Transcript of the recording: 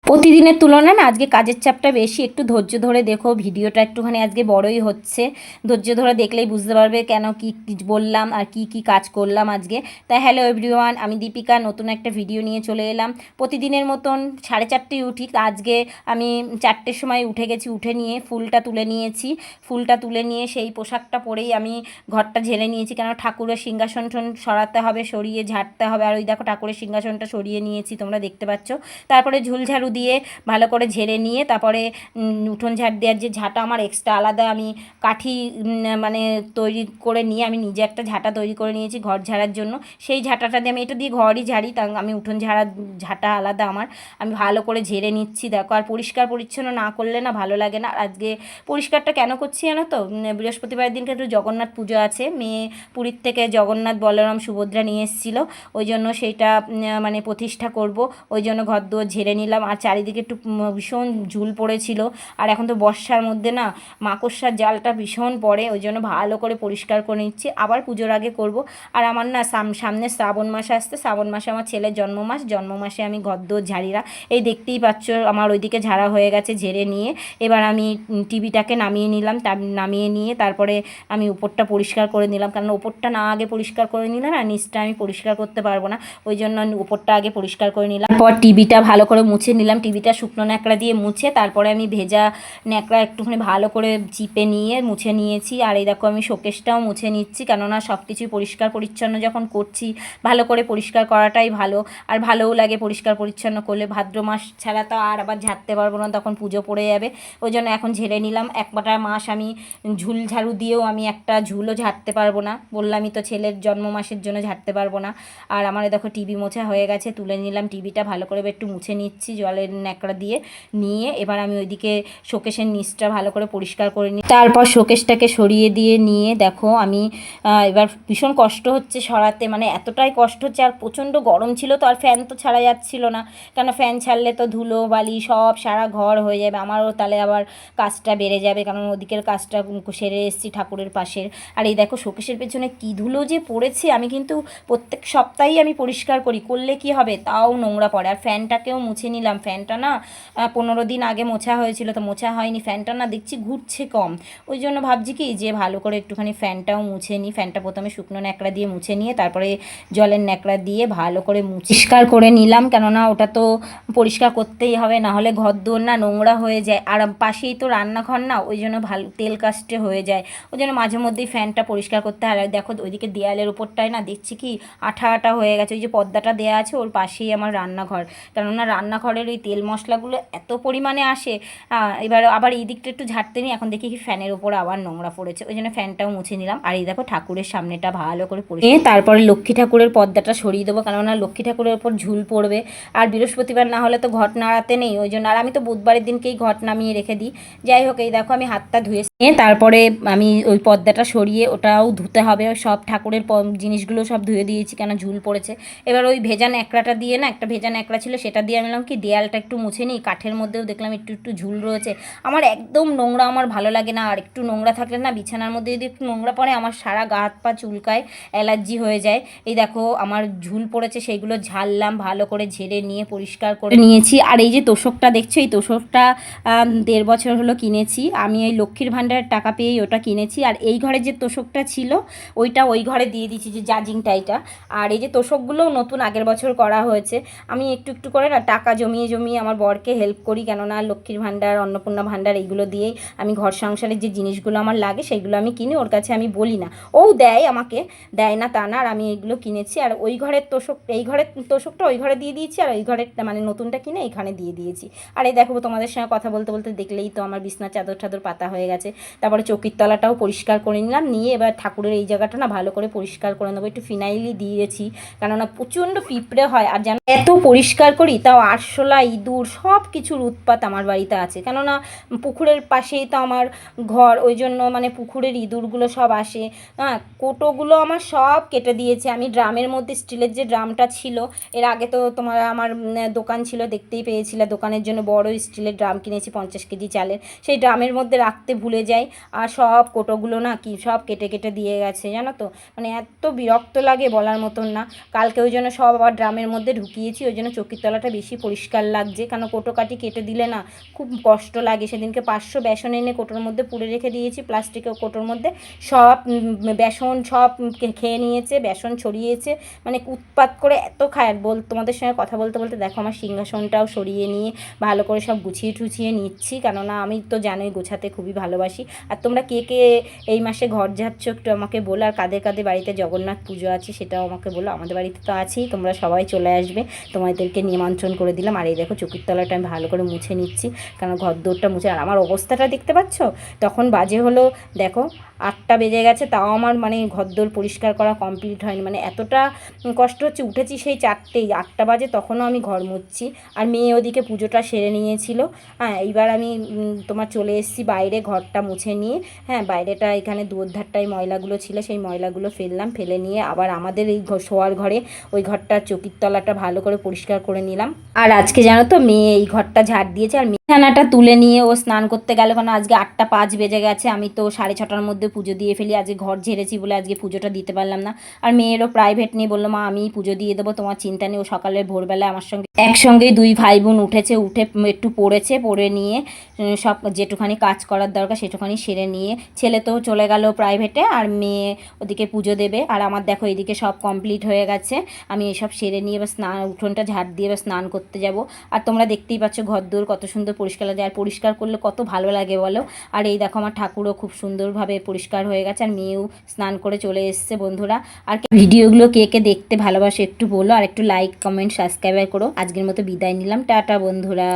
প্রতিদিনের তুলনায় না আজকে কাজের চাপটা বেশি। একটু ধৈর্য ধরে দেখো, ভিডিওটা একটুখানি আজকে বড়ই হচ্ছে। ধৈর্য ধরে দেখলেই বুঝতে পারবে কেন কি বললাম আর কি কাজ করলাম আজকে। তাই হ্যালো এভরিওয়ান, আমি দীপিকা নতুন একটা ভিডিও নিয়ে চলে এলাম। প্রতিদিনের মতন 4:30টায় উঠি, আজকে আমি 4টের সময় উঠে গেছি। উঠে নিয়ে ফুলটা তুলে নিয়েছি। ফুলটা তুলে নিয়ে সেই পোশাকটা পরেই আমি ঘরটা ঝেড়ে নিয়েছি, কেন ঠাকুরের সিংহাসন সরাতে হবে, সরিয়ে ঝাড়তে হবে। আর ওই দেখো ঠাকুরের সিংহাসনটা সরিয়ে নিয়েছি, তোমরা দেখতে পাচ্ছ। তারপরে ঝুলঝাড়ু দিয়ে ভালো করে ঝেড়ে নিয়ে তারপরে উঠোন ঝাড় দেওয়ার যে ঝাঁটা আমার এক্সট্রা আলাদা আমি কাঠি মানে তৈরি করে নিয়ে আমি নিজে একটা ঝাঁটা তৈরি করে নিয়েছি ঘর ঝাড়ার জন্য। সেই ঝাঁটাটা দিয়ে আমি এটা দিয়ে ঘরই ঝাড়ি, তা আমি উঠোন ঝাঁটা আলাদা আমার। আমি ভালো করে ঝেড়ে নিচ্ছি দেখো। আর পরিষ্কার পরিচ্ছন্ন না করলে না ভালো লাগে না। আজকে পরিষ্কারটা কেন করছি জানো তো, বৃহস্পতিবার দিনকে একটু জগন্নাথ পুজো আছে। মেয়ে পুরীর থেকে জগন্নাথ বলরাম সুভদ্রা নিয়ে এসেছিলো, ওই জন্য সেইটা মানে প্রতিষ্ঠা করব, ওই জন্য ঘর দুয়ার ঝেড়ে নিলাম। আর চারিদিকে একটু ভীষণ ঝুল পড়েছিল। আর এখন তো বর্ষার মধ্যে না মাকড়সার জালটা ভীষণ পড়ে, ওই জন্য ভালো করে পরিষ্কার করে নিচ্ছি। আবার পুজোর আগে করব। আর আমার না সামনে শ্রাবণ মাস আসতে, শ্রাবণ মাসে আমার ছেলের জন্ম মাসে আমি ঘর দোর ঝাড়িরা, এই দেখতেই পাচ্ছ আমার ওইদিকে ঝাড়া হয়ে গেছে। ঝেড়ে নিয়ে এবার আমি টিভিটাকে নামিয়ে নিলাম। নামিয়ে নিয়ে তারপরে আমি উপরটা পরিষ্কার করে নিলাম, কারণ উপরটা না আগে পরিষ্কার করে নিলে না নিচটা আমি পরিষ্কার করতে পারবো না, ওই জন্য উপরটা আগে পরিষ্কার করে নিলাম। তারপর টিভিটা ভালো করে মুছে নিলাম। টিভিটা শুকনো ন্যাকড়া দিয়ে মুছে তারপরে আমি ভেজা ন্যাকড়া একটুখানি ভালো করে চিপে নিয়ে মুছে নিয়েছি। আর এই দেখো আমি শোকেসটাও মুছে নিচ্ছি, কেননা সব কিছুই পরিষ্কার পরিচ্ছন্ন যখন করছি ভালো করে পরিষ্কার করাটাই ভালো। আর ভালোও লাগে পরিষ্কার পরিচ্ছন্ন করলে। ভাদ্র মাস ছাড়া তো আর আবার ঝাড়তে পারবো না, তখন পুজো পড়ে যাবে, ওই জন্য এখন ঝেড়ে নিলাম। একটা মাস আমি ঝুল ঝাড়ু দিয়েও আমি একটা ঝুলও ঝাড়তে পারবো না, বললামই তো ছেলের জন্ম মাসের জন্য ঝাড়তে পারবো না। আর আমার দেখো টিভি মোছা হয়ে গেছে, তুলে নিলাম টিভিটা ভালো করে একটু মুছে নিচ্ছি জলের ন্যাকড়া দিয়ে নিয়ে। এবার আমি ওইদিকে শোকেসের নিচটা ভালো করে পরিষ্কার করে নিই। তারপর শোকেসটাকে সরিয়ে দিয়ে নিয়ে দেখো আমি এবার ভীষণ কষ্ট হচ্ছে সরাতে, মানে এতটাই কষ্ট হচ্ছে। আর প্রচণ্ড গরম ছিল তো, আর ফ্যান তো ছাড়া যাচ্ছিল না, কেন ফ্যান ছাড়লে তো ধুলো বালি সব সারা ঘর হয়ে যাবে, আমারও তাহলে আবার কাজটা বেড়ে যাবে, কারণ ওদিকের কাজটা সেরে এসেছি ঠাকুরের পাশের। আর এই দেখো শোকেসের পেছনে কী ধুলো যে পড়েছে। আমি কিন্তু প্রত্যেক সপ্তাহেই আমি পরিষ্কার করলে কি হবে, তাও নোংরা পড়ে। আর ফ্যানটাকেও মুছে নিলাম। ফ্যানটা না 15 দিন আগে মোছা হয়েছিল, তো মোছা হয়নি। ফ্যানটা না দেখছি ঘুরছে কম, ওই জন্য ভাবছি কি যে ভালো করে একটুখানি ফ্যানটাও মুছে নিই। ফ্যানটা প্রথমে শুকনো ন্যাকড়া দিয়ে মুছে নিয়ে তারপরে জলের ন্যাকড়া দিয়ে ভালো করে পরিষ্কার করে নিলাম, কেননা ওটা তো পরিষ্কার করতেই হবে, না হলে ঘর দোর না নোংরা হয়ে যায়। আর পাশেই তো রান্নাঘর না, ওই জন্য ভালো তেল কাস্টে হয়ে যায়, ওই জন্য মাঝে মধ্যেই ফ্যানটা পরিষ্কার করতে হয়। আর দেখো ওইদিকে দেয়ালের উপরটায় না দেখছি কি আঠা আঠা হয়ে গেছে, ওই যে পর্দাটা দেওয়া আছে ওর পাশেই আমার রান্নাঘর, কেননা রান্নাঘরের ওই তেল মশলাগুলো এত পরিমাণে আসে। এবার আবার এই দিকটা একটু ঝাড়তে নিই, এখন দেখি কি ফ্যানের ওপর আবার নোংরা পড়েছে, ওই জন্য ফ্যানটাও মুছে নিলাম। আর এই দেখো ঠাকুরের সামনেটা ভালো করে পরিষ্কার, তারপরে লক্ষ্মী ঠাকুরের পর্দাটা সরিয়ে দেবো, কেননা লক্ষ্মী ঠাকুরের ওপর ঝুল পড়বে। আর বৃহস্পতিবার না হলে তো ঘট নাড়াতে নেই, ওই জন্য। আর আমি তো বুধবারের দিনকেই ঘট নামিয়ে রেখে দিই। যাই হোক, এই দেখো আমি হাতটা ধুয়ে নিয়ে তারপরে আমি ওই পর্দাটা সরিয়ে ওটাও ধুতে হবে, সব ঠাকুরের জিনিসগুলো সব ধুয়ে দিয়েছি, কেন ঝুল পড়েছে। এবার ওই ভেজা ন্যাকড়াটা দিয়ে না, একটা ভেজা ন্যাকড়া ছিল সেটা দিয়ে আনলাম কি দেয়ালটা একটু মুছে নিই। কাঠের মধ্যেও দেখলাম একটু একটু ঝুল রয়েছে, আমার একদম নোংরা আমার ভালো লাগে না। আর একটু নোংরা থাকলে না বিছানার মধ্যে যদি একটু নোংরা পড়ে আমার সারা গা হাত পা চুলকায়, অ্যালার্জি হয়ে যায়। এই দেখো আমার ঝুল পড়েছে, সেইগুলো ঝাড়লাম, ভালো করে ঝেড়ে নিয়ে পরিষ্কার করে নিয়েছি। আর এই যে তোষকটা দেখছো, এই তোষকটা 1.5 বছর হলো কিনেছি আমি, এই লক্ষ্মীর ভাণ্ডারের টাকা পেয়েই ওটা কিনেছি। আর এই ঘরে যে তোষকটা ছিল ওইটা ওই ঘরে দিয়ে দিয়েছি, যে জাজিংটা এটা। আর এই যে তোষকগুলোও নতুন আগের বছর করা হয়েছে। আমি একটু একটু করে না টাকা জমিয়ে জমিয়ে আমার বরকে হেল্প করি, কেননা লক্ষ্মীর ভাণ্ডার অন্নপূর্ণা ভাণ্ডার এইগুলো দিয়েই আমি ঘর সংসারের যে জিনিসগুলো আমার লাগে সেইগুলো আমি কিনি, ওর কাছে আমি বলি না, ও দেয়, আমাকে দেয় না তা না। আর আমি এইগুলো কিনেছি। আর ওই ঘরের তোষক, এই ঘরের তোষকটা ওই ঘরে দিয়ে দিয়েছি, আর ওই ঘরের মানে নতুনটা কিনে এখানে দিয়ে দিয়েছি। আর এই দেখো তোমাদের সঙ্গে কথা বলতে বলতে দেখলেই তো আমার বিছনা চাদর টাদর পাতা হয়ে গেছে। তারপরে চৌকির তলাটাও পরিষ্কার করে নিলাম, নিয়ে এবার ঠাকুরের এই জায়গাটা না ভালো করে পরিষ্কার করে নেবো। একটু ফিনাইলই দিয়েছি, কেননা প্রচণ্ড পিঁপড়ে হয়। আর যেন এত পরিষ্কার করি তাও আরশোলা ইঁদুর সব কিছুর উৎপাত আমার বাড়িতে আছে, কেননা পুকুরের পাশেই তো আমার ঘর, ওই জন্য মানে পুকুরের ইঁদুরগুলো সব আসে। কোটোগুলো আমার সব কেটে দিয়েছে। আমি ড্রামের মধ্যে স্টিলের যে ড্রামটা ছিল, এর আগে তো তোমার আমার দোকান ছিল দেখতেই পেয়েছিলে, দোকানের জন্য বড় স্টিলের ড্রাম কিনেছি 50 কেজি চালের, সেই ড্রামের মধ্যে রাখতে ভুলে যাই। আর সব কোটোগুলো না কি সব কেটে কেটে দিয়ে গেছে জানো তো, মানে এত বিরক্ত লাগে বলার মতন না। কালকে ওই জন্য সব আবার ড্রামের মধ্যে ঢুকিয়েছি, ওই জন্য চৌকির তলাটা বেশি পরিষ্কার লাগছে, কারণ কোটো কাটি কেটে দিলে না খুব কষ্ট লাগে। সেদিনকে 500 বেসন এনে কোটোর মধ্যে পুরে রেখে দিয়েছি, প্লাস্টিকের কোটোর মধ্যে। সব বেসন সব খেয়ে নিয়েছে, বেসন ছড়িয়েছে, মানে উৎপাত করে এত খায়। আর তোমাদের সঙ্গে কথা বলতে বলতে দেখো আমার সিংহাসনটাও সরিয়ে নিয়ে ভালো করে সব গুছিয়ে টুছিয়ে নিচ্ছি, কেননা আমি তো জানোই গোছাতে খুবই ভালোবাসি। আর তোমরা কে কে এই মাসে ঘর যাচ্ছ একটু আমাকে বলো, আর কাদের কাদের বাড়িতে জগন্নাথ পুজো আছে সেটাও আমাকে বলো। আমাদের বাড়িতে তো আছেই, তোমরা সবাই চলে আসবে, তোমাদেরকে নিমন্ত্রণ করে দিলাম। আর এই দেখো চৌকির তলাটা আমি ভালো করে মুছে নিচ্ছি, কারণ ঘর দৌড়টা মুছে। আর আমার অবস্থাটা দেখতে পাচ্ছ, তখন বাজে হলো দেখো 8টা বেজে গেছে, তাও আমার মানে ঘরদোর পরিষ্কার করা কমপ্লিট হয়নি। মানে এতটা কষ্ট হচ্ছে, উঠেছি সেই 4টেই, 8টা বাজে তখনও আমি ঘর মুছছি। আর মেয়ে ওদিকে পুজোটা সেরে নিয়েছিল। হ্যাঁ, এইবার আমি তোমার চলে এসেছি বাইরে ঘরটা মুছে নিয়ে। হ্যাঁ, বাইরেটা এখানে দুয়ারধারটায় ময়লাগুলো ছিল, সেই ময়লাগুলো ফেললাম, ফেলে নিয়ে আবার আমাদের এই শোয়ার ঘরে ওই ঘরটার চৌকির তলাটা ভালো করে পরিষ্কার করে নিলাম। আর আজকে জানো তো মেয়ে এই ঘরটা ঝাড় দিয়েছে, আর বিছানাটা তুলে নিয়ে ও স্নান করতে গেল, কারণ আজকে 8টা 5 বেজে গেছে। আমি তো 6:30টার মধ্যে পুজো দিয়ে ফেলি, আজকে ঘর ঝেড়েছি বলে আজকে পুজোটা দিতে পারলাম না। আর মেয়েরও প্রাইভেট নিয়ে বললো মা আমি পুজো দিয়ে দেবো, তোমার চিন্তা নেই। ও সকালে ভোরবেলায় আমার সঙ্গে একসঙ্গেই 2 ভাই বোন উঠেছে, উঠে একটু পড়েছে, পড়ে নিয়ে সব যেটুখানি কাজ করার দরকার সেটুখানি সেরে নিয়ে ছেলে তো চলে গেল প্রাইভেটে, আর মেয়ে ওদিকে পুজো দেবে। আর আমার দেখো এদিকে সব কমপ্লিট হয়ে গেছে, আমি এসব সেরে নিয়ে এবার স্নান উঠোনটা ঝাড় দিয়ে এবার স্নান করতে যাব। আর তোমরা দেখতেই পাচ্ছ ঘরদোর কত সুন্দর পরিষ্কার লাগে, আর পরিষ্কার করলে কত ভালো লাগে বলো। আর এই দেখো আমার ঠাকুরও খুব সুন্দরভাবে পরিষ্কার হয়ে গেছে, আর মেয়েও স্নান করে চলে এসছে। বন্ধুরা, আর ভিডিওগুলো কে কে দেখতে ভালোবাসো একটু বলো, আর একটু লাইক কমেন্ট সাবস্ক্রাইব করো। আজকের মতো বিদায় নিলাম, টাটা বন্ধুরা।